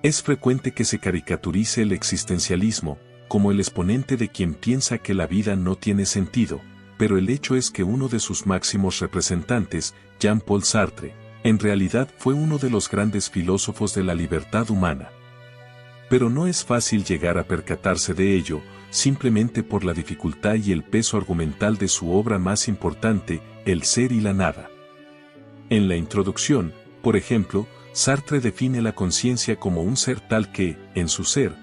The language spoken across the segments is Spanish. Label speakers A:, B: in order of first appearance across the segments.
A: Es frecuente que se caricaturice el existencialismo, como el exponente de quien piensa que la vida no tiene sentido, pero el hecho es que uno de sus máximos representantes, Jean-Paul Sartre, en realidad fue uno de los grandes filósofos de la libertad humana. Pero no es fácil llegar a percatarse de ello, simplemente por la dificultad y el peso argumental de su obra más importante, El ser y la nada. En la introducción, por ejemplo, Sartre define la conciencia como un ser tal que, en su ser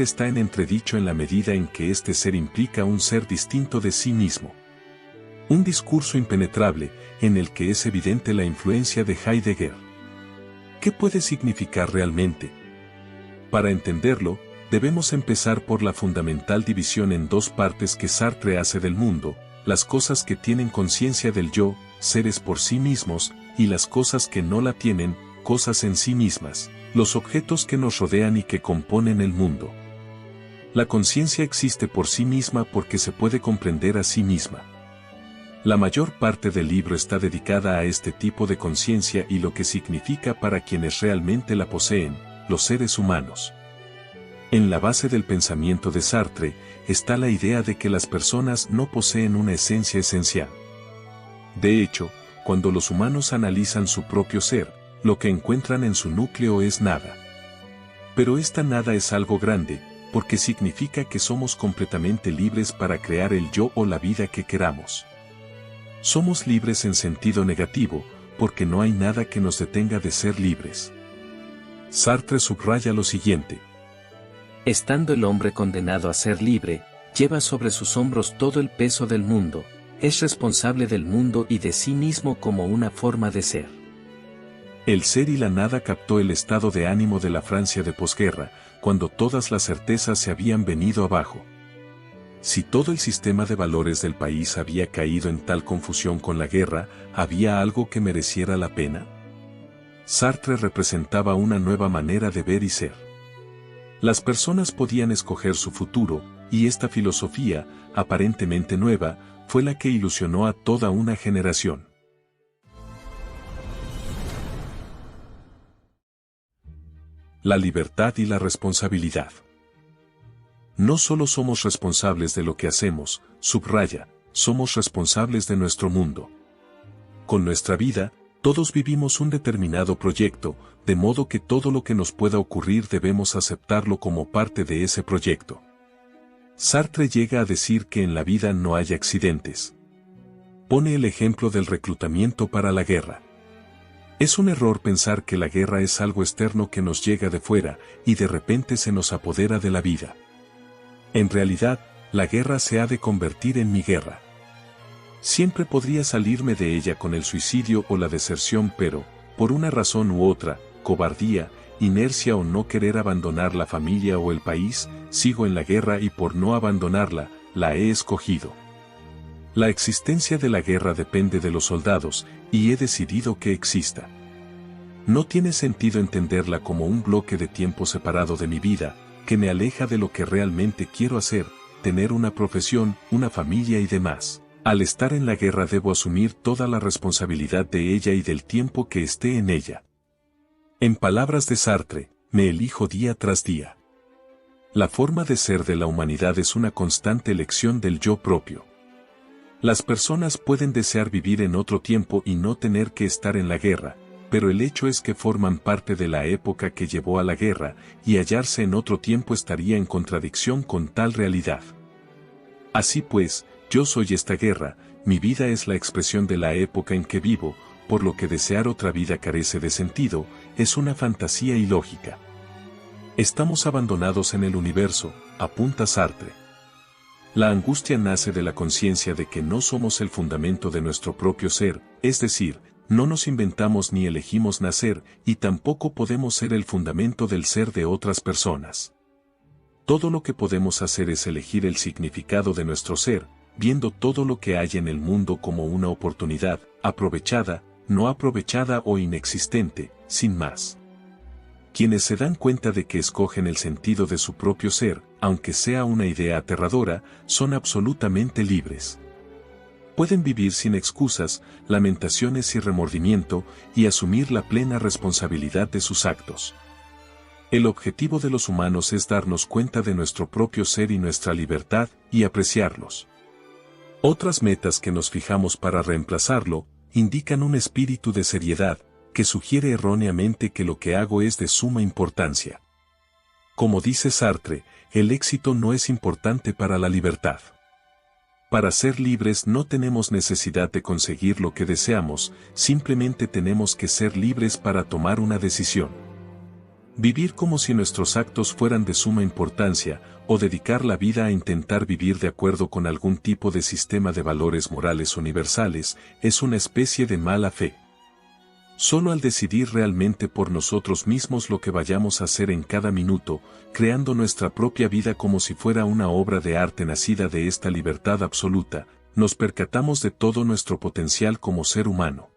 A: está en entredicho en la medida en que este ser implica un ser distinto de sí mismo. Un discurso impenetrable, en el que es evidente la influencia de Heidegger. ¿Qué puede significar realmente? Para entenderlo, debemos empezar por la fundamental división en dos partes que Sartre hace del mundo, las cosas que tienen conciencia del yo, seres por sí mismos, y las cosas que no la tienen, cosas en sí mismas, los objetos que nos rodean y que componen el mundo. La conciencia existe por sí misma porque se puede comprender a sí misma. La mayor parte del libro está dedicada a este tipo de conciencia y lo que significa para quienes realmente la poseen, los seres humanos. En la base del pensamiento de Sartre está la idea de que las personas no poseen una esencia esencial. De hecho, cuando los humanos analizan su propio ser, lo que encuentran en su núcleo es nada. Pero esta nada es algo grande, porque significa que somos completamente libres para crear el yo o la vida que queramos. Somos libres en sentido negativo, porque no hay nada que nos detenga de ser libres. Sartre subraya lo siguiente.
B: Estando el hombre condenado a ser libre, lleva sobre sus hombros todo el peso del mundo, es responsable del mundo y de sí mismo como una forma de ser.
A: El ser y la nada captó el estado de ánimo de la Francia de posguerra, cuando todas las certezas se habían venido abajo. Si todo el sistema de valores del país había caído en tal confusión con la guerra, ¿había algo que mereciera la pena? Sartre representaba una nueva manera de ver y ser. Las personas podían escoger su futuro, y esta filosofía, aparentemente nueva, fue la que ilusionó a toda una generación. La libertad y la responsabilidad. No solo somos responsables de lo que hacemos, subraya, somos responsables de nuestro mundo. Con nuestra vida, todos vivimos un determinado proyecto, de modo que todo lo que nos pueda ocurrir debemos aceptarlo como parte de ese proyecto. Sartre llega a decir que en la vida no hay accidentes. Pone el ejemplo del reclutamiento para la guerra. Es un error pensar que la guerra es algo externo que nos llega de fuera, y de repente se nos apodera de la vida. En realidad, la guerra se ha de convertir en mi guerra. Siempre podría salirme de ella con el suicidio o la deserción, pero, por una razón u otra, cobardía, inercia o no querer abandonar la familia o el país, sigo en la guerra y por no abandonarla, la he escogido. La existencia de la guerra depende de los soldados, y he decidido que exista. No tiene sentido entenderla como un bloque de tiempo separado de mi vida, que me aleja de lo que realmente quiero hacer, tener una profesión, una familia y demás. Al estar en la guerra debo asumir toda la responsabilidad de ella y del tiempo que esté en ella. En palabras de Sartre, me elijo día tras día. La forma de ser de la humanidad es una constante elección del yo propio. Las personas pueden desear vivir en otro tiempo y no tener que estar en la guerra, pero el hecho es que forman parte de la época que llevó a la guerra, y hallarse en otro tiempo estaría en contradicción con tal realidad. Así pues, yo soy esta guerra, mi vida es la expresión de la época en que vivo, por lo que desear otra vida carece de sentido, es una fantasía ilógica. Estamos abandonados en el universo, apunta Sartre. La angustia nace de la conciencia de que no somos el fundamento de nuestro propio ser, es decir, no nos inventamos ni elegimos nacer, y tampoco podemos ser el fundamento del ser de otras personas. Todo lo que podemos hacer es elegir el significado de nuestro ser, viendo todo lo que hay en el mundo como una oportunidad, aprovechada, no aprovechada o inexistente, sin más. Quienes se dan cuenta de que escogen el sentido de su propio ser, aunque sea una idea aterradora, son absolutamente libres. Pueden vivir sin excusas, lamentaciones y remordimiento, y asumir la plena responsabilidad de sus actos. El objetivo de los humanos es darnos cuenta de nuestro propio ser y nuestra libertad, y apreciarlos. Otras metas que nos fijamos para reemplazarlo, indican un espíritu de seriedad, que sugiere erróneamente que lo que hago es de suma importancia. Como dice Sartre, el éxito no es importante para la libertad. Para ser libres no tenemos necesidad de conseguir lo que deseamos, simplemente tenemos que ser libres para tomar una decisión. Vivir como si nuestros actos fueran de suma importancia, o dedicar la vida a intentar vivir de acuerdo con algún tipo de sistema de valores morales universales, es una especie de mala fe. Solo al decidir realmente por nosotros mismos lo que vayamos a hacer en cada minuto, creando nuestra propia vida como si fuera una obra de arte nacida de esta libertad absoluta, nos percatamos de todo nuestro potencial como ser humano.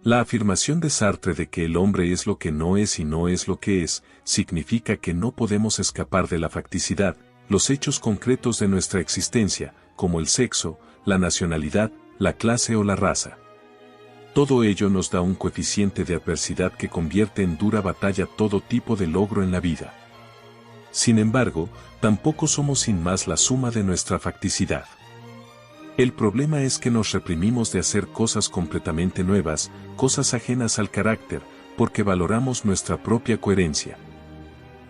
A: La afirmación de Sartre de que el hombre es lo que no es y no es lo que es, significa que no podemos escapar de la facticidad, los hechos concretos de nuestra existencia, como el sexo, la nacionalidad, la clase o la raza. Todo ello nos da un coeficiente de adversidad que convierte en dura batalla todo tipo de logro en la vida. Sin embargo, tampoco somos sin más la suma de nuestra facticidad. El problema es que nos reprimimos de hacer cosas completamente nuevas, cosas ajenas al carácter, porque valoramos nuestra propia coherencia.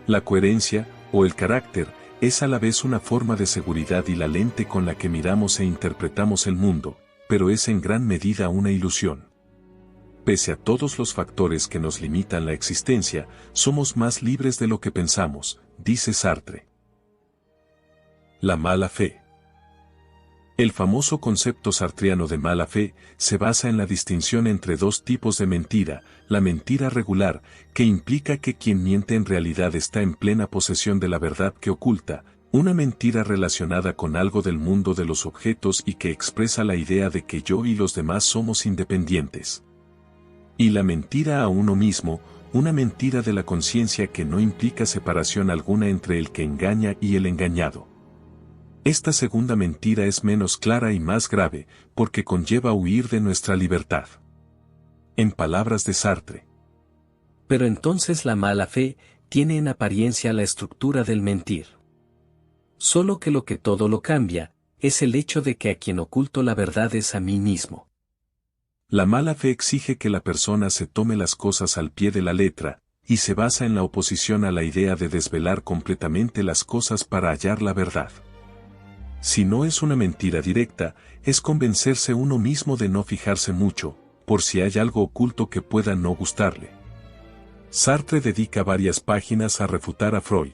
A: La coherencia, o el carácter, es a la vez una forma de seguridad y la lente con la que miramos e interpretamos el mundo, pero es en gran medida una ilusión. Pese a todos los factores que nos limitan la existencia, somos más libres de lo que pensamos, dice Sartre. La mala fe. El famoso concepto sartriano de mala fe se basa en la distinción entre dos tipos de mentira, la mentira regular, que implica que quien miente en realidad está en plena posesión de la verdad que oculta, una mentira relacionada con algo del mundo de los objetos y que expresa la idea de que yo y los demás somos independientes. Y la mentira a uno mismo, una mentira de la conciencia que no implica separación alguna entre el que engaña y el engañado. Esta segunda mentira es menos clara y más grave, porque conlleva huir de nuestra libertad. En palabras de Sartre.
B: Pero entonces la mala fe tiene en apariencia la estructura del mentir. Solo que lo que todo lo cambia, es el hecho de que a quien oculto la verdad es a mí mismo.
A: La mala fe exige que la persona se tome las cosas al pie de la letra, y se basa en la oposición a la idea de desvelar completamente las cosas para hallar la verdad. Si no es una mentira directa, es convencerse uno mismo de no fijarse mucho, por si hay algo oculto que pueda no gustarle. Sartre dedica varias páginas a refutar a Freud.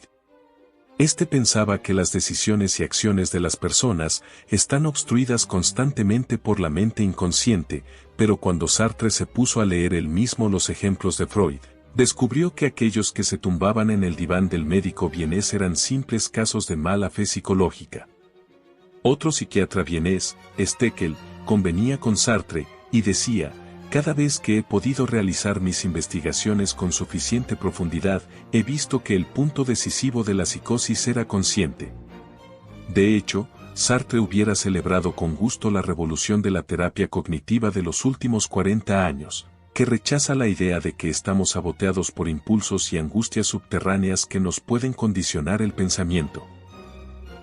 A: Este pensaba que las decisiones y acciones de las personas están obstruidas constantemente por la mente inconsciente, pero cuando Sartre se puso a leer él mismo los ejemplos de Freud, descubrió que aquellos que se tumbaban en el diván del médico vienés eran simples casos de mala fe psicológica. Otro psiquiatra vienés, Steckel, convenía con Sartre, y decía: cada vez que he podido realizar mis investigaciones con suficiente profundidad, he visto que el punto decisivo de la psicosis era consciente. De hecho, Sartre hubiera celebrado con gusto la revolución de la terapia cognitiva de los últimos 40 años, que rechaza la idea de que estamos saboteados por impulsos y angustias subterráneas que nos pueden condicionar el pensamiento.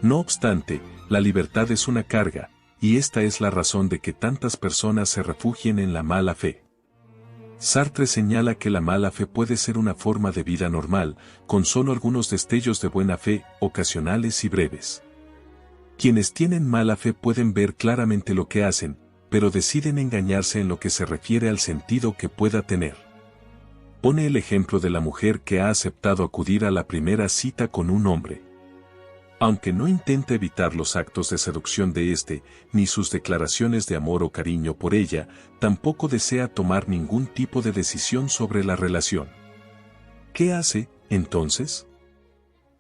A: No obstante, la libertad es una carga, y esta es la razón de que tantas personas se refugien en la mala fe. Sartre señala que la mala fe puede ser una forma de vida normal, con solo algunos destellos de buena fe, ocasionales y breves. Quienes tienen mala fe pueden ver claramente lo que hacen, pero deciden engañarse en lo que se refiere al sentido que pueda tener. Pone el ejemplo de la mujer que ha aceptado acudir a la primera cita con un hombre. Aunque no intenta evitar los actos de seducción de éste, ni sus declaraciones de amor o cariño por ella, tampoco desea tomar ningún tipo de decisión sobre la relación. ¿Qué hace, entonces?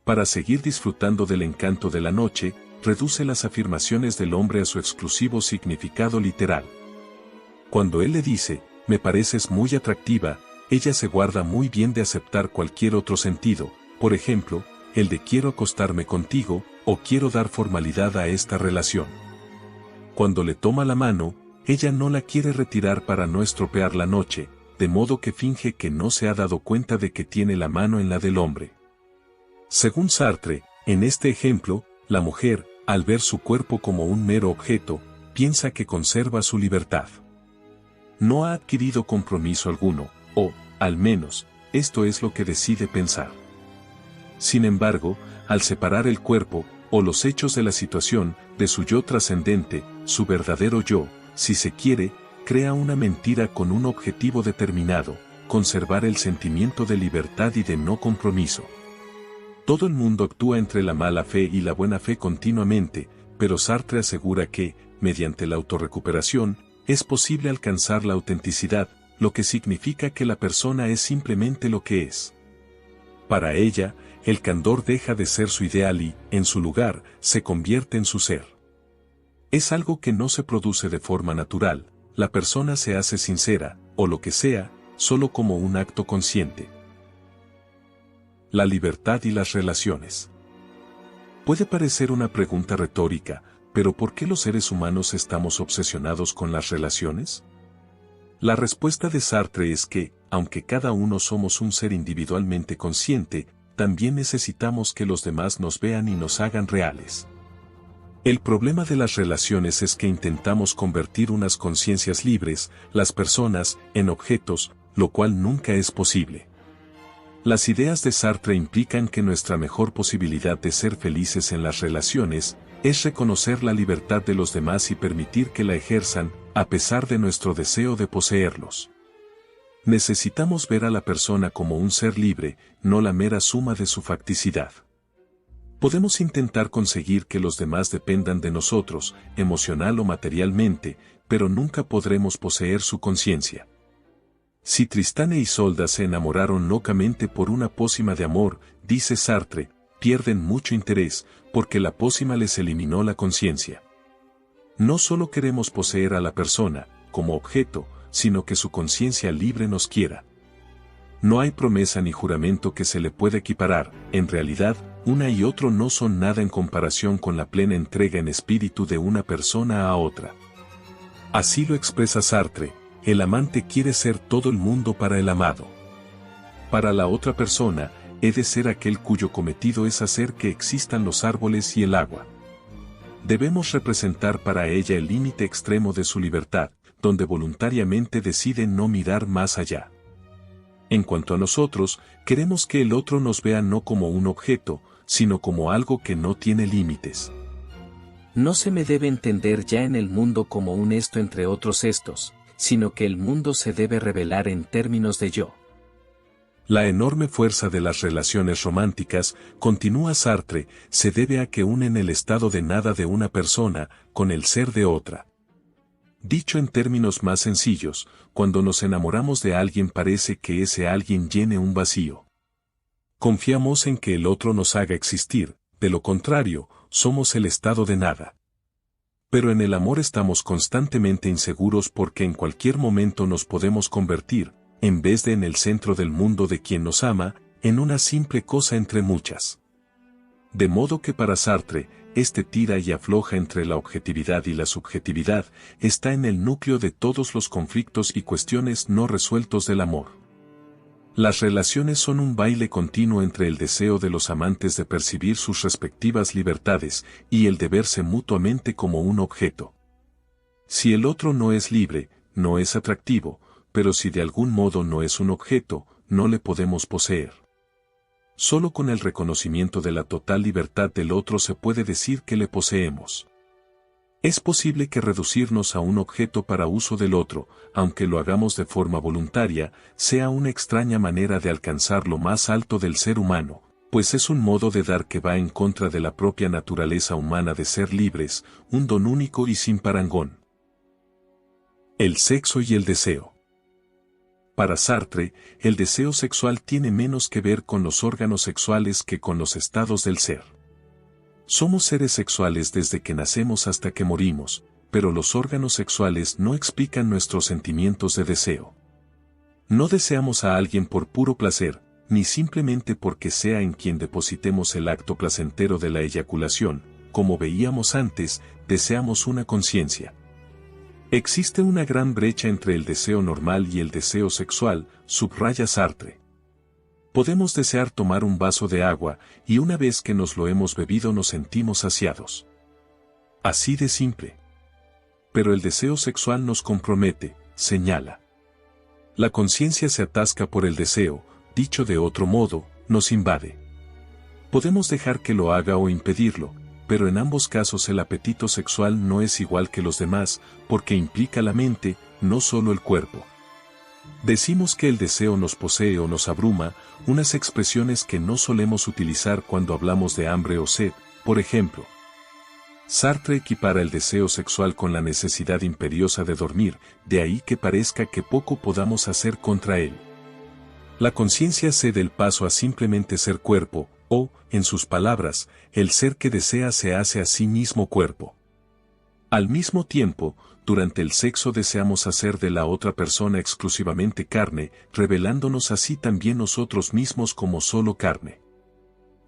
A: Para seguir disfrutando del encanto de la noche, reduce las afirmaciones del hombre a su exclusivo significado literal. Cuando él le dice, «me pareces muy atractiva», ella se guarda muy bien de aceptar cualquier otro sentido, por ejemplo, el de «quiero acostarme contigo» o «quiero dar formalidad a esta relación». Cuando le toma la mano, ella no la quiere retirar para no estropear la noche, de modo que finge que no se ha dado cuenta de que tiene la mano en la del hombre. Según Sartre, en este ejemplo, la mujer, al ver su cuerpo como un mero objeto, piensa que conserva su libertad. No ha adquirido compromiso alguno, o, al menos, esto es lo que decide pensar. Sin embargo, al separar el cuerpo, o los hechos de la situación, de su yo trascendente, su verdadero yo, si se quiere, crea una mentira con un objetivo determinado, conservar el sentimiento de libertad y de no compromiso. Todo el mundo actúa entre la mala fe y la buena fe continuamente, pero Sartre asegura que, mediante la autorrecuperación, es posible alcanzar la autenticidad, lo que significa que la persona es simplemente lo que es. Para ella, el candor deja de ser su ideal y, en su lugar, se convierte en su ser. Es algo que no se produce de forma natural, la persona se hace sincera, o lo que sea, solo como un acto consciente. La libertad y las relaciones. Puede parecer una pregunta retórica, pero ¿por qué los seres humanos estamos obsesionados con las relaciones? La respuesta de Sartre es que, aunque cada uno somos un ser individualmente consciente, también necesitamos que los demás nos vean y nos hagan reales. El problema de las relaciones es que intentamos convertir unas conciencias libres, las personas, en objetos, lo cual nunca es posible. Las ideas de Sartre implican que nuestra mejor posibilidad de ser felices en las relaciones es reconocer la libertad de los demás y permitir que la ejerzan, a pesar de nuestro deseo de poseerlos. Necesitamos ver a la persona como un ser libre, no la mera suma de su facticidad. Podemos intentar conseguir que los demás dependan de nosotros, emocional o materialmente, pero nunca podremos poseer su conciencia. Si Tristán e Isolda se enamoraron locamente por una pócima de amor, dice Sartre, pierden mucho interés, porque la pócima les eliminó la conciencia. No solo queremos poseer a la persona, como objeto, sino que su conciencia libre nos quiera. No hay promesa ni juramento que se le pueda equiparar, en realidad, una y otro no son nada en comparación con la plena entrega en espíritu de una persona a otra. Así lo expresa Sartre, el amante quiere ser todo el mundo para el amado. Para la otra persona, he de ser aquel cuyo cometido es hacer que existan los árboles y el agua. Debemos representar para ella el límite extremo de su libertad, donde voluntariamente decide no mirar más allá. En cuanto a nosotros, queremos que el otro nos vea no como un objeto, sino como algo que no tiene límites.
B: No se me debe entender ya en el mundo como un esto entre otros estos, sino que el mundo se debe revelar en términos de yo.
A: La enorme fuerza de las relaciones románticas, continúa Sartre, se debe a que unen el estado de nada de una persona con el ser de otra. Dicho en términos más sencillos, cuando nos enamoramos de alguien parece que ese alguien llene un vacío. Confiamos en que el otro nos haga existir, de lo contrario, somos el estado de nada. Pero en el amor estamos constantemente inseguros porque en cualquier momento nos podemos convertir, en vez de en el centro del mundo de quien nos ama, en una simple cosa entre muchas. De modo que para Sartre, este tira y afloja entre la objetividad y la subjetividad, está en el núcleo de todos los conflictos y cuestiones no resueltos del amor. Las relaciones son un baile continuo entre el deseo de los amantes de percibir sus respectivas libertades y el de verse mutuamente como un objeto. Si el otro no es libre, no es atractivo, pero si de algún modo no es un objeto, no le podemos poseer. Solo con el reconocimiento de la total libertad del otro se puede decir que le poseemos. Es posible que reducirnos a un objeto para uso del otro, aunque lo hagamos de forma voluntaria, sea una extraña manera de alcanzar lo más alto del ser humano, pues es un modo de dar que va en contra de la propia naturaleza humana de ser libres, un don único y sin parangón. El sexo y el deseo. Para Sartre, el deseo sexual tiene menos que ver con los órganos sexuales que con los estados del ser. Somos seres sexuales desde que nacemos hasta que morimos, pero los órganos sexuales no explican nuestros sentimientos de deseo. No deseamos a alguien por puro placer, ni simplemente porque sea en quien depositemos el acto placentero de la eyaculación, como veíamos antes, deseamos una conciencia. Existe una gran brecha entre el deseo normal y el deseo sexual, subraya Sartre. Podemos desear tomar un vaso de agua, y una vez que nos lo hemos bebido nos sentimos saciados. Así de simple. Pero el deseo sexual nos compromete, señala. La conciencia se atasca por el deseo, dicho de otro modo, nos invade. Podemos dejar que lo haga o impedirlo, pero en ambos casos el apetito sexual no es igual que los demás, porque implica la mente, no solo el cuerpo. Decimos que el deseo nos posee o nos abruma, unas expresiones que no solemos utilizar cuando hablamos de hambre o sed, por ejemplo. Sartre equipara el deseo sexual con la necesidad imperiosa de dormir, de ahí que parezca que poco podamos hacer contra él. La conciencia cede el paso a simplemente ser cuerpo, o, en sus palabras, el ser que desea se hace a sí mismo cuerpo. Al mismo tiempo, durante el sexo deseamos hacer de la otra persona exclusivamente carne, revelándonos así también nosotros mismos como solo carne.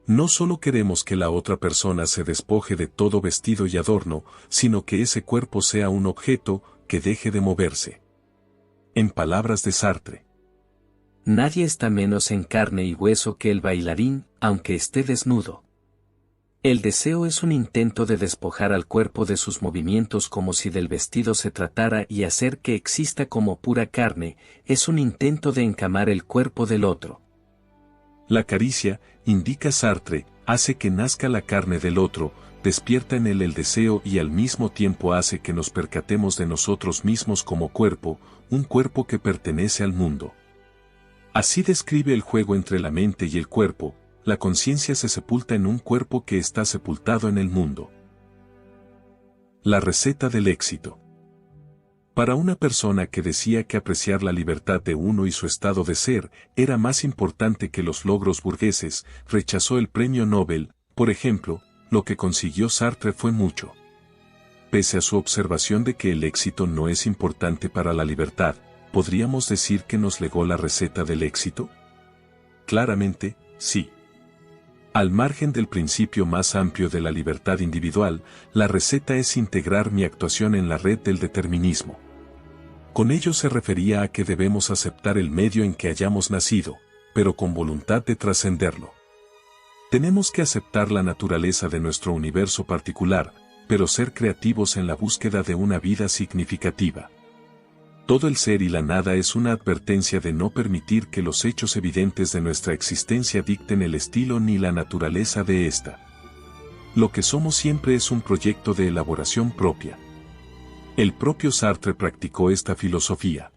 A: No solo queremos que la otra persona se despoje de todo vestido y adorno, sino que ese cuerpo sea un objeto, que deje de moverse. En palabras de Sartre.
B: Nadie está menos en carne y hueso que el bailarín, aunque esté desnudo. El deseo es un intento de despojar al cuerpo de sus movimientos como si del vestido se tratara y hacer que exista como pura carne, es un intento de encamar el cuerpo del otro.
A: La caricia, indica Sartre, hace que nazca la carne del otro, despierta en él el deseo y al mismo tiempo hace que nos percatemos de nosotros mismos como cuerpo, un cuerpo que pertenece al mundo. Así describe el juego entre la mente y el cuerpo, la conciencia se sepulta en un cuerpo que está sepultado en el mundo. La receta del éxito. Para una persona que decía que apreciar la libertad de uno y su estado de ser era más importante que los logros burgueses, rechazó el premio Nobel, por ejemplo, lo que consiguió Sartre fue mucho. Pese a su observación de que el éxito no es importante para la libertad, ¿podríamos decir que nos legó la receta del éxito? Claramente, sí. Al margen del principio más amplio de la libertad individual, la receta es integrar mi actuación en la red del determinismo. Con ello se refería a que debemos aceptar el medio en que hayamos nacido, pero con voluntad de trascenderlo. Tenemos que aceptar la naturaleza de nuestro universo particular, pero ser creativos en la búsqueda de una vida significativa. Todo el ser y la nada es una advertencia de no permitir que los hechos evidentes de nuestra existencia dicten el estilo ni la naturaleza de ésta. Lo que somos siempre es un proyecto de elaboración propia. El propio Sartre practicó esta filosofía.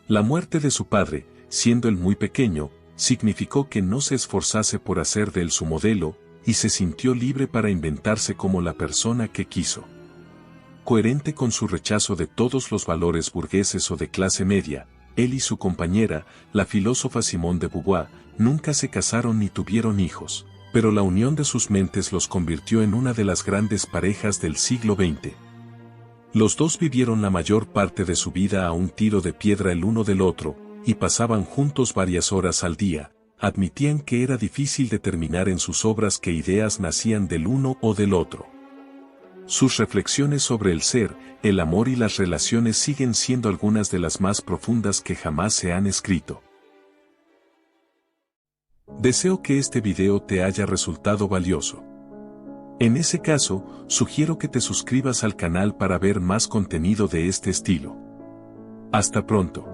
A: La muerte de su padre, siendo él muy pequeño, significó que no se esforzase por hacer de él su modelo, y se sintió libre para inventarse como la persona que quiso. Coherente con su rechazo de todos los valores burgueses o de clase media, él y su compañera, la filósofa Simone de Beauvoir, nunca se casaron ni tuvieron hijos, pero la unión de sus mentes los convirtió en una de las grandes parejas del siglo XX. Los dos vivieron la mayor parte de su vida a un tiro de piedra el uno del otro, y pasaban juntos varias horas al día. Admitían que era difícil determinar en sus obras qué ideas nacían del uno o del otro. Sus reflexiones sobre el ser, el amor y las relaciones siguen siendo algunas de las más profundas que jamás se han escrito. Deseo que este video te haya resultado valioso. En ese caso, sugiero que te suscribas al canal para ver más contenido de este estilo. Hasta pronto.